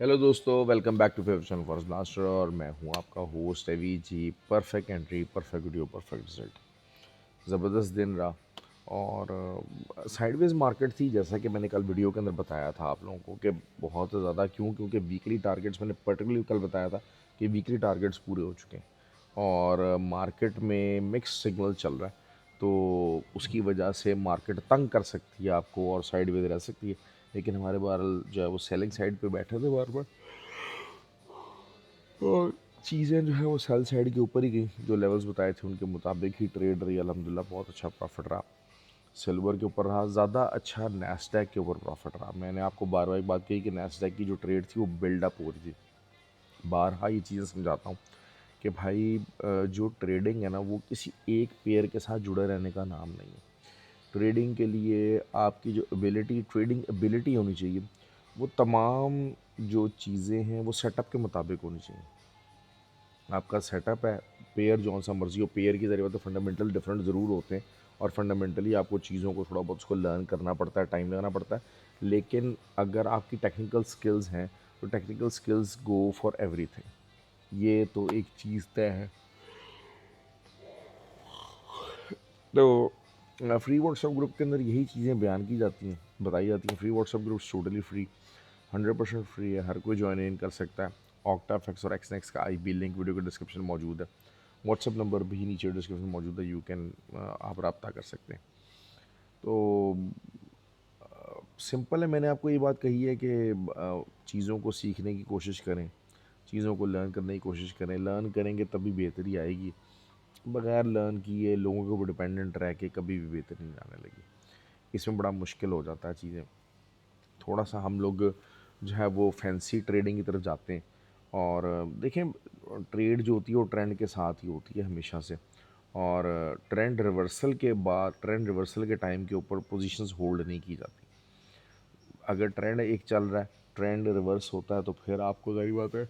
Hello दोस्तों, welcome back to favourite channel Forest Blaster. और मैं हूं आपका host A V ji. Perfect entry, perfect video, perfect result. ज़बरदस्त दिन रहा। और साइडवेज मार्केट थी, जैसा कि मैंने कल वीडियो के अंदर बताया था आप लोगों को कि बहुत ज़्यादा क्यों, क्योंकि वीकली टारगेट्स मैंने पर्टिकुलरली कल बताया था कि वीकली टारगेट्स पूरे हो चुके हैं और मार्केट में मिक्स सिग्नल चल रहा है। तो उसकी वजह से मार्केट तंग कर सकती है आपको और साइडवेज रह सकती है। लेकिन हमारे बार जो है वो सेलिंग साइड पे बैठे थे बार बार, और चीज़ें जो है वो सेल साइड के ऊपर ही गई। जो लेवल्स बताए थे उनके मुताबिक ही ट्रेड रही। अल्हम्दुलिल्लाह बहुत अच्छा प्रॉफिट रहा। सिल्वर के ऊपर रहा ज़्यादा अच्छा, नैस्डैक के ऊपर प्रॉफिट रहा। मैंने आपको बार बार एक बात कही कि नैस्डैक की जो ट्रेड थी वो बिल्डअप हो रही थी। बारहा ये चीज़ें समझाता हूँ कि भाई जो ट्रेडिंग है ना वो किसी एक पेयर के साथ जुड़े रहने का नाम नहीं है। ट्रेडिंग के लिए आपकी जो एबिलिटी, ट्रेडिंग एबिलिटी होनी चाहिए, वो तमाम जो चीज़ें हैं वो सेटअप के मुताबिक होनी चाहिए। आपका सेटअप है, पेयर जौन सा मर्जी हो, पेयर की ज़रिए तो फंडामेंटल डिफरेंट ज़रूर होते हैं और फंडामेंटली आपको चीज़ों को थोड़ा बहुत उसको लर्न करना पड़ता है, टाइम लगाना पड़ता है। लेकिन अगर आपकी टेक्निकल स्किल्स हैं तो technical skills go for everything. ये तो एक चीज़ तय है। तो फ्री व्हाट्सएप ग्रुप के अंदर यही चीज़ें बयान की जाती हैं, बताई जाती हैं। Free WhatsApp group totally free, 100% free है, हर कोई ज्वाइन इन कर सकता है। ऑक्टाफेक्स और एक्सनेक्स का आईपी लिंक वीडियो के डिस्क्रिप्शन में मौजूद है। व्हाट्सएप नंबर भी नीचे डिस्क्रिप्शन में मौजूद है, यू कैन आप रब्ता कर सकते हैं। तो सिंपल है, मैंने आपको ये बात कही है कि चीज़ों को सीखने की कोशिश करें, चीज़ों को लर्न करने की कोशिश करें। लर्न करेंगे तभी बेहतरी आएगी। बगैर लर्न किए लोगों के ऊपर डिपेंडेंट रह के कभी भी बेहतरी नहीं आने लगी। इसमें बड़ा मुश्किल हो जाता है चीज़ें। थोड़ा सा हम लोग जो है वो फैंसी ट्रेडिंग की तरफ जाते हैं। और देखें, ट्रेड जो होती है वो ट्रेंड के साथ ही होती है हमेशा से। और ट्रेंड रिवर्सल के बाद, ट्रेंड रिवर्सल के टाइम के ऊपर पोजीशंस होल्ड नहीं की जाती। अगर ट्रेंड एक चल रहा है, ट्रेंड रिवर्स होता है, तो फिर आपको जाहिर बात है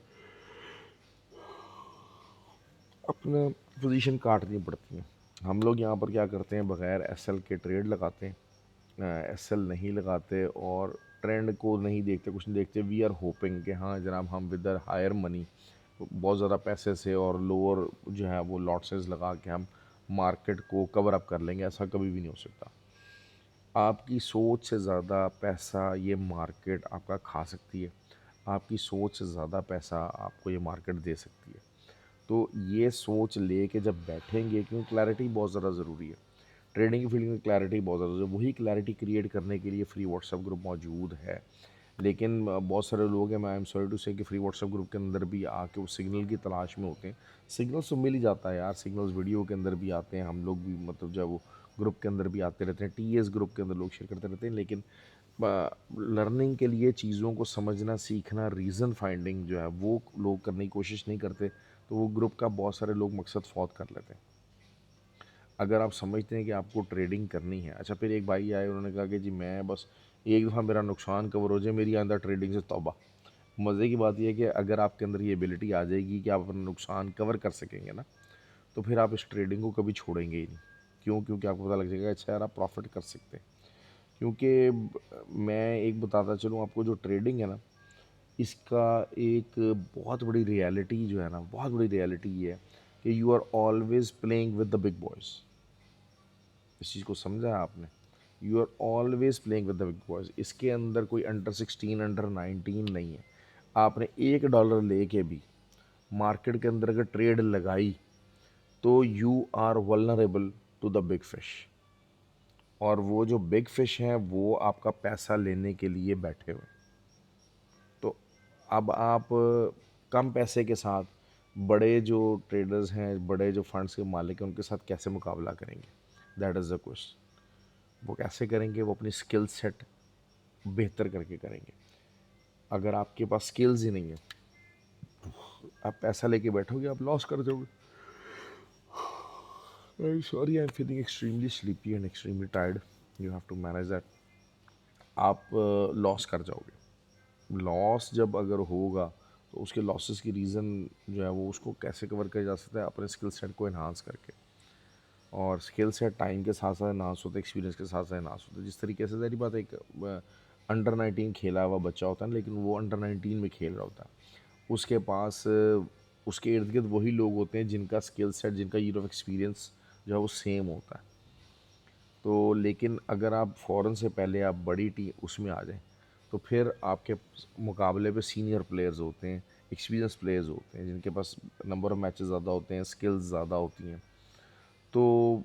अपना पोजीशन काटनी पड़ती है। हम लोग यहाँ पर क्या करते हैं, बगैर एसएल के ट्रेड लगाते हैं, एसएल नहीं लगाते और ट्रेंड को नहीं देखते, कुछ नहीं देखते। वी आर होपिंग कि हाँ जनाब, हम विद हायर मनी, बहुत ज़्यादा पैसे से और लोअर जो है वो लॉट्सेस लगा के हम मार्केट को कवर अप कर लेंगे। ऐसा कभी भी नहीं हो सकता। आपकी सोच से ज़्यादा पैसा ये मार्केट आपका खा सकती है। आपकी सोच से ज़्यादा पैसा आपको ये मार्केट दे सकती है। तो ये सोच ले के जब बैठेंगे, क्योंकि क्लैरिटी बहुत ज़्यादा ज़रूरी है। ट्रेडिंग की फील्ड में क्लैरिटी बहुत ज़्यादा ज़रूरी है। वही क्लैरिटी क्रिएट करने के लिए फ्री व्हाट्सएप ग्रुप मौजूद है। लेकिन बहुत सारे लोग हैं, मैं आई एम सॉरी टू से, कि फ्री व्हाट्सएप ग्रुप के अंदर भी आके वो सिग्नल की तलाश में होते हैं। सिग्नल्स तो मिल ही जाता है यार, सिग्नल्स वीडियो के अंदर भी आते हैं। हम लोग भी मतलब जब वो ग्रुप के अंदर भी आते रहते हैं, टीएस ग्रुप के अंदर लोग शेयर करते रहते हैं। लेकिन लर्निंग के लिए चीज़ों को समझना, सीखना, रीज़न फाइंडिंग जो है वो लोग करने की कोशिश नहीं करते। तो वो ग्रुप का बहुत सारे लोग मकसद फ़ौत कर लेते हैं। अगर आप समझते हैं कि आपको ट्रेडिंग करनी है, अच्छा, फिर एक भाई आए, उन्होंने कहा कि जी मैं बस एक दफ़ा मेरा नुकसान कवर हो जाए, मेरी अंदर ट्रेडिंग से तौबा। मज़े की बात यह है कि अगर आपके अंदर ये एबिलिटी आ जाएगी कि आप अपना नुकसान कवर कर सकेंगे ना, तो फिर आप इस ट्रेडिंग को कभी छोड़ेंगे ही नहीं। क्यों? क्योंकि आपको पता लग जाएगा अच्छा यार आप प्रॉफिट कर सकते हैं। क्योंकि मैं एक बताता चलूँ आपको, जो ट्रेडिंग है ना, इसका एक बहुत बड़ी रियलिटी जो है ना, बहुत बड़ी रियलिटी ये है कि you are always playing with the big boys. इस चीज़ को समझा है आपने? You are always playing with the big boys. इसके अंदर कोई अंडर 16, अंडर 19 नहीं है। आपने $1 लेके भी मार्केट के अंदर अगर ट्रेड लगाई तो you are vulnerable to the big fish. और वो जो बिग फिश हैं वो आपका पैसा लेने के लिए बैठे हुए हैं। तो अब आप कम पैसे के साथ बड़े जो ट्रेडर्स हैं, बड़े जो फंड्स के मालिक हैं, उनके साथ कैसे मुकाबला करेंगे? That is the question. वो कैसे करेंगे? वो अपनी स्किल सेट बेहतर करके करेंगे। अगर आपके पास स्किल्स ही नहीं है, आप पैसा लेके बैठोगे, आप लॉस कर जाओगे। Sorry, I am feeling extremely sleepy and extremely tired, you have to manage that. आप लॉस कर जाओगे। लॉस जब अगर होगा तो उसके लॉसेस की रीज़न जो है वो उसको कैसे कवर किया जा सकता है? अपने स्किल सेट को एनहांस करके। और स्किल सेट टाइम के साथ साथ एनहांस होते हैं, एक्सपीरियंस के साथ साथ एनहांस होते हैं। जिस तरीके से, सारी बात, एक अंडर 19 खेला हुआ बच्चा होता है, लेकिन वो अंडर 19 में खेल रहा होता है। उसके पास उसके इर्द गिर्द वही लोग होते हैं जिनका स्किल सेट, जिनका ईयर ऑफ एक्सपीरियंस जो है वो सेम होता है। तो लेकिन अगर आप फ़ौरन से पहले आप बड़ी टीम उसमें आ जाएं, तो फिर आपके मुकाबले पे सीनियर प्लेयर्स होते हैं, एक्सपीरियंस प्लेयर्स होते हैं, जिनके पास नंबर ऑफ़ मैचेस ज़्यादा होते हैं, स्किल्स ज़्यादा होती हैं। तो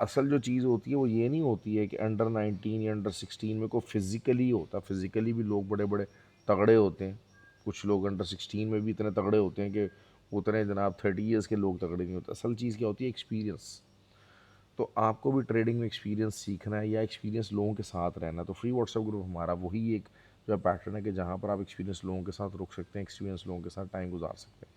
असल जो चीज़ होती है वो ये नहीं होती है कि अंडर 19 या अंडर 16 में कोई फिज़िकली होता, फिज़िकली भी लोग बड़े बड़े तगड़े होते हैं। कुछ लोग अंडर 16 में भी इतने तगड़े होते हैं कि उतने जनाब 30 ईयर्स के लोग तगड़े नहीं होते। असल चीज़ क्या होती है? एक्सपीरियंस। तो आपको भी ट्रेडिंग में एक्सपीरियंस सीखना है या एक्सपीरियंस लोगों के साथ रहना है, तो फ्री व्हाट्सएप ग्रुप हमारा वही एक जो है पैटर्न है कि जहाँ पर आप एक्सपीरियंस लोगों के साथ रुक सकते हैं, एक्सपीरियंस लोगों के साथ टाइम गुजार सकते हैं।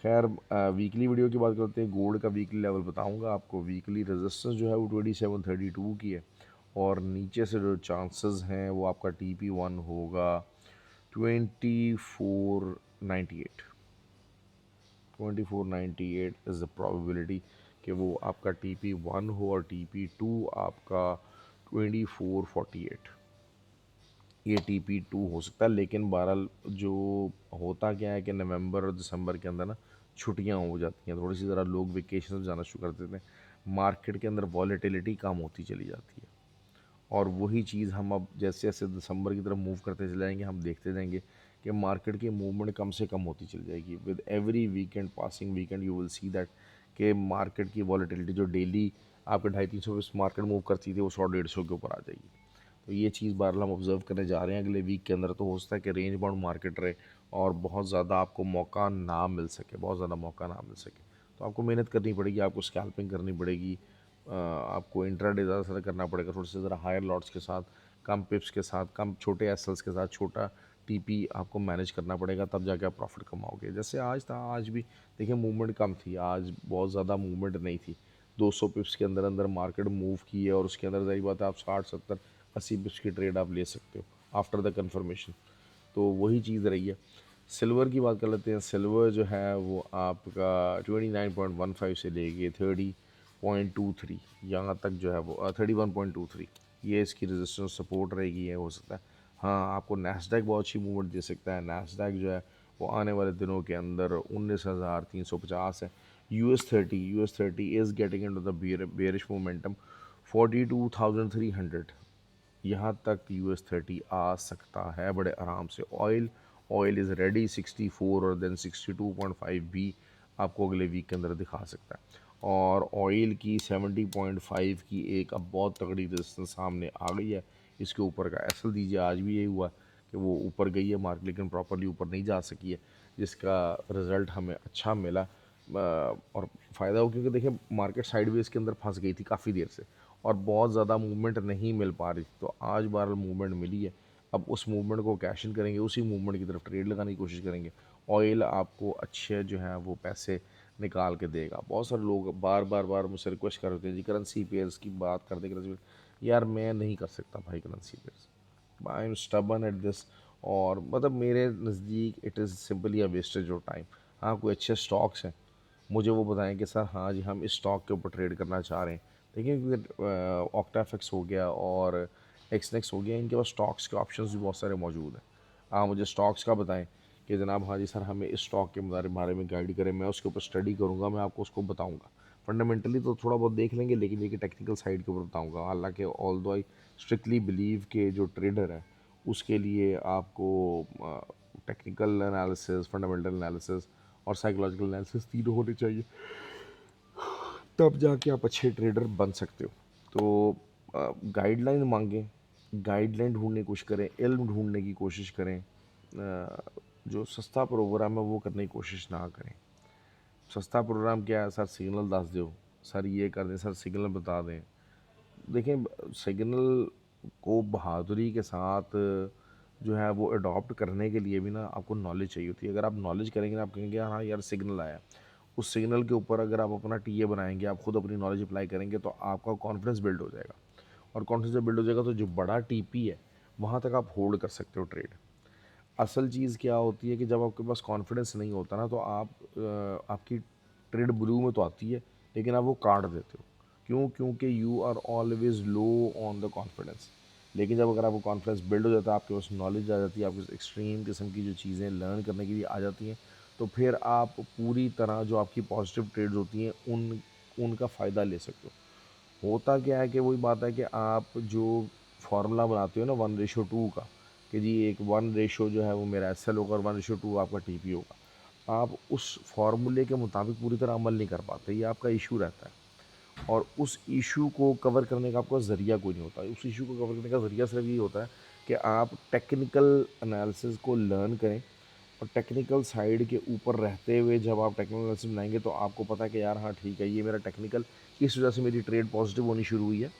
खैर, वीकली वीडियो की बात करते हैं। गोल्ड का वीकली लेवल बताऊंगा आपको। वीकली रेजिस्टेंस जो है वो 2732 की है, और नीचे से जो चांसेस हैं वो आपका TP1 होगा 2498। 2498 इज़ द प्रोबेबिलिटी कि वो आपका TP1 हो, और TP2 आपका 2448। ये TP2 हो सकता है, लेकिन बहरहाल जो होता क्या है कि नवंबर और दिसंबर के अंदर ना छुट्टियां हो जाती हैं, थोड़ी सी ज़रा लोग वेकेशन में जाना शुरू कर देते हैं, मार्केट के अंदर वॉलेटिलिटी कम होती चली जाती है। और वही चीज़ हम अब जैसे जैसे दिसंबर की तरफ मूव करते चले जाएंगे, हम देखते जाएंगे कि मार्केट की मूवमेंट कम से कम होती चली जाएगी। With every weekend, passing weekend, you will see that कि मार्केट की वॉलेटिलिटी जो डेली आपके 250-300 मार्केट मूव करती थी, वो 100-150 के ऊपर आ जाएगी। तो ये चीज़ बहरहाल हम ऑब्ज़र्व करने जा रहे हैं अगले वीक के अंदर। तो हो सकता है कि रेंज बाउंड मार्केट रहे और बहुत ज़्यादा आपको मौका ना मिल सके, बहुत ज़्यादा मौका ना मिल सके। तो आपको मेहनत करनी पड़ेगी, आपको स्कैल्पिंग करनी पड़ेगी, आपको इंट्राडे ज़्यादा से करना पड़ेगा, थोड़े से ज़रा हायर लॉट्स के साथ, कम पिप्स के साथ, कम छोटे एसएल्स के साथ, छोटा टीपी आपको मैनेज करना पड़ेगा, तब जाके आप प्रॉफिट कमाओगे। जैसे आज था, आज भी देखिए मूवमेंट कम थी, आज बहुत ज़्यादा मूवमेंट नहीं थी। 200 पिप्स के अंदर अंदर मार्केट मूव की है, और उसके अंदर ज़ाहिर बात है आप 60-70-80 पिप्स की ट्रेड आप ले सकते हो आफ्टर द कन्फर्मेशन। तो वही चीज़ रही है। सिल्वर की बात कर लेते हैं। सिल्वर जो है वो आपका 29.15 से लेके 30.23 यहाँ तक जो है वो 31.23, ये इसकी रेजिस्टेंस सपोर्ट रहेगी। ये हो सकता है, हाँ, आपको नैस्डैक बहुत अच्छी मूवमेंट दे सकता है। नैस्डैक जो है वो आने वाले दिनों के अंदर 19,350 है। US30 is getting into the bearish momentum 42,300, यहाँ तक US30 आ सकता है बड़े आराम से। ऑयल, ऑयल इज़ रेडी 64 और देन 62.5 भी आपको अगले वीक के अंदर दिखा सकता है। और ऑयल की 70.5 की एक अब बहुत तगड़ी रेजिस्टेंस सामने आ गई है। इसके ऊपर का एसएल दीजिए, आज भी यही हुआ कि वो ऊपर गई है मार्केट, लेकिन प्रॉपरली ऊपर नहीं जा सकी है, जिसका रिज़ल्ट हमें अच्छा मिला। और फ़ायदा हो, क्योंकि देखिए मार्केट साइडवेज के अंदर फंस गई थी काफ़ी देर से, और बहुत ज़्यादा मूवमेंट नहीं मिल पा रही थी। तो आज बार मूवमेंट मिली है, अब उस मूवमेंट को कैश इन करेंगे, उसी मूवमेंट की तरफ ट्रेड लगाने की कोशिश करेंगे। ऑयल आपको अच्छे जो है वो पैसे निकाल के देगा। बहुत सारे लोग बार बार बार मुझसे रिक्वेस्ट कर रहे थे जी करेंसी पेयर्स की बात करते, करेंसी, यार मैं नहीं कर सकता भाई currency pairs, I am stubborn at this. और मतलब मेरे नज़दीक it is simply a wastage of time. हाँ, कोई अच्छे स्टॉक्स हैं, मुझे वो बताएं कि सर हाँ जी हम इस स्टॉक के ऊपर ट्रेड करना चाह रहे हैं। देखिए, क्योंकि ऑक्टाफिक्स हो गया और एक्सनेक्स हो गया, इनके पास स्टॉक्स के ऑप्शंस भी बहुत सारे मौजूद हैं। आप मुझे स्टॉक्स का बताएं कि जनाब हाँ जी सर हमें इस स्टॉक के बारे में गाइड करें, मैं उसके ऊपर स्टडी करूँगा, मैं आपको उसको बताऊँगा। फंडामेंटली तो थोड़ा बहुत देख लेंगे, लेकिन देखिए टेक्निकल साइड के ऊपर बताऊँगा। हालांकि ऑल दो आई स्ट्रिक्टली बिलीव के जो ट्रेडर है उसके लिए आपको टेक्निकल एनालिसिस, फंडामेंटल एनालिसिस और साइकोलॉजिकल एनालिसिस तीनों होने चाहिए, तब जाके आप अच्छे ट्रेडर बन सकते हो। तो गाइडलाइन मांगें, गाइडलाइन ढूंढने की कोशिश करें, इल्म ढूंढने की कोशिश करें। जो सस्ता प्रोग्राम है वो करने की कोशिश ना करें। सस्ता प्रोग्राम क्या है? सर सिग्नल दस दो, सर ये कर दें, सर सिग्नल बता दें। देखें, सिग्नल को बहादुरी के साथ जो है वो अडॉप्ट करने के लिए भी ना आपको नॉलेज चाहिए होती है। अगर आप नॉलेज करेंगे ना, आप कहेंगे हाँ यार सिग्नल आया, उस सिग्नल के ऊपर अगर आप अपना टीए बनाएंगे, आप खुद अपनी नॉलेज अप्लाई करेंगे, तो आपका कॉन्फिडेंस बिल्ड हो जाएगा। और कॉन्फिडेंस जब बिल्ड हो जाएगा तो जो बड़ा टीपी है वहाँ तक आप होल्ड कर सकते हो ट्रेड। असल चीज़ क्या होती है कि जब आपके पास कॉन्फिडेंस नहीं होता ना, तो आप आपकी ट्रेड ब्लू में तो आती है, लेकिन आप वो काट देते हो। क्यों? क्योंकि you are always low on the confidence. लेकिन जब अगर आपको कॉन्फिडेंस बिल्ड हो जाता है, आपके पास नॉलेज आ जाती है, आपके पास एक्सट्रीम किस्म की जो चीज़ें लर्न करने के लिए आ जाती हैं, तो फिर आप पूरी तरह जो आपकी पॉजिटिव ट्रेड्स होती हैं उनका फ़ायदा ले सकते हो। होता क्या है कि वही बात है कि आप जो फार्मूला बनाते हो ना 1:2 का, कि जी एक 1 रेशो जो है वो मेरा एस एल होगा और 1:2 आपका टी पी होगा, आप उस फार्मूले के मुताबिक पूरी तरह अमल नहीं कर पाते, ये आपका इशू रहता है। और उस इशू को कवर करने का आपका ज़रिया कोई नहीं होता। उस इशू को कवर करने का ज़रिया सिर्फ ये होता है कि आप टेक्निकल एनालिसिस को लर्न करें, और टेक्निकल साइड के ऊपर रहते हुए जब आप टेक्निकल एनालिसिस बनाएंगे तो आपको पता है कि यार हाँ ठीक है, ये मेरा टेक्निकल इस वजह से मेरी ट्रेड पॉजिटिव होनी शुरू हुई है,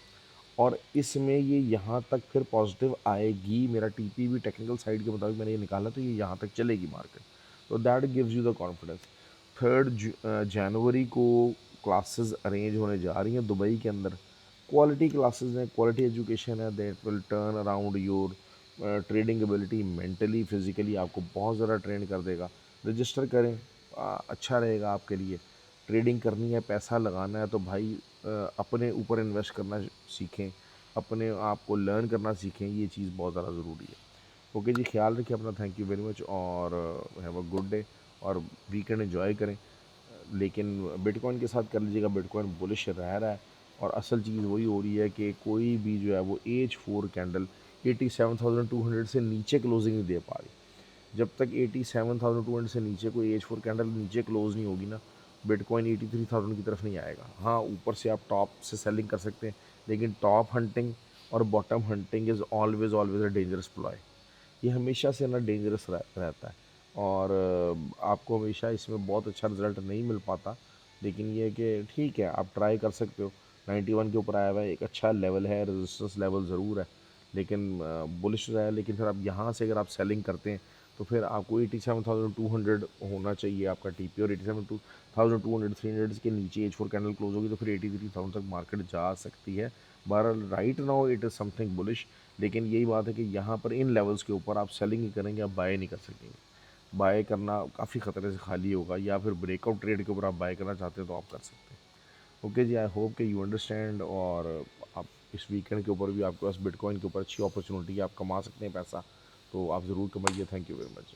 और इसमें ये यहाँ तक फिर पॉजिटिव आएगी, मेरा टीपी भी टेक्निकल साइड के मुताबिक मैंने ये निकाला तो ये यहाँ तक चलेगी मार्केट। तो that gives you the confidence. 3 जनवरी को क्लासेस अरेंज होने जा रही हैं दुबई के अंदर। क्वालिटी क्लासेस हैं, क्वालिटी एजुकेशन है, that will turn around your trading ability, mentally physically आपको बहुत ज़्यादा ट्रेन कर देगा। रजिस्टर करें, अच्छा रहेगा आपके लिए। ट्रेडिंग करनी है, पैसा लगाना है तो भाई अपने ऊपर इन्वेस्ट करना सीखें, अपने आप को लर्न करना सीखें, ये चीज़ बहुत ज़्यादा ज़रूरी है। ओके जी, ख्याल रखिए अपना, थैंक यू वेरी मच, और हैव अ गुड डे, और वीकेंड एंजॉय करें। लेकिन बिटकॉइन के साथ कर लीजिएगा, बिटकॉइन बुलिश रह रहा है, और असल चीज़ वही हो रही है कि कोई भी जो है वो H4 कैंडल 87,200 से नीचे क्लोजिंग नहीं दे पा रही। जब तक 87,200 से नीचे कोई H4 कैंडल नीचे क्लोज नहीं होगी ना, बिटकॉइन 83,000 की तरफ नहीं आएगा। हाँ, ऊपर से आप टॉप से सेलिंग कर सकते हैं, लेकिन टॉप हंटिंग और bottom hunting is always always a dangerous ploy. ये हमेशा से ना डेंजरस रहता है, और आपको हमेशा इसमें बहुत अच्छा रिजल्ट नहीं मिल पाता। लेकिन ये है कि ठीक है, आप ट्राई कर सकते हो। 91 के ऊपर आया हुआ है, एक अच्छा लेवल है, रेजिस्टेंस लेवल ज़रूर है, लेकिन बुलिश रहा है। लेकिन फिर आप यहाँ से अगर आप सेलिंग करते हैं तो फिर आपको 87,200 होना चाहिए आपका टी पी, और 87,200 300 के नीचे H4 कैंडल क्लोज होगी तो फिर 83,000 तक मार्केट जा सकती है। बहरहाल right now it is something bullish, लेकिन यही बात है कि यहाँ पर इन लेवल्स के ऊपर आप सेलिंग ही करेंगे, आप बाय नहीं कर सकेंगे। बाय करना काफ़ी ख़तरे से खाली होगा, या फिर ब्रेकआउट ट्रेड के ऊपर आप बाय करना चाहते हैं तो आप कर सकते हैं। ओके जी, आई होप कि यू अंडरस्टैंड, और आप इस वीकेंड के ऊपर भी आपके पास बिटकॉइन के ऊपर अच्छी अपॉर्चुनिटी है, आप कमा सकते हैं पैसा, तो आप ज़रूर कमाइए। Thank you very much.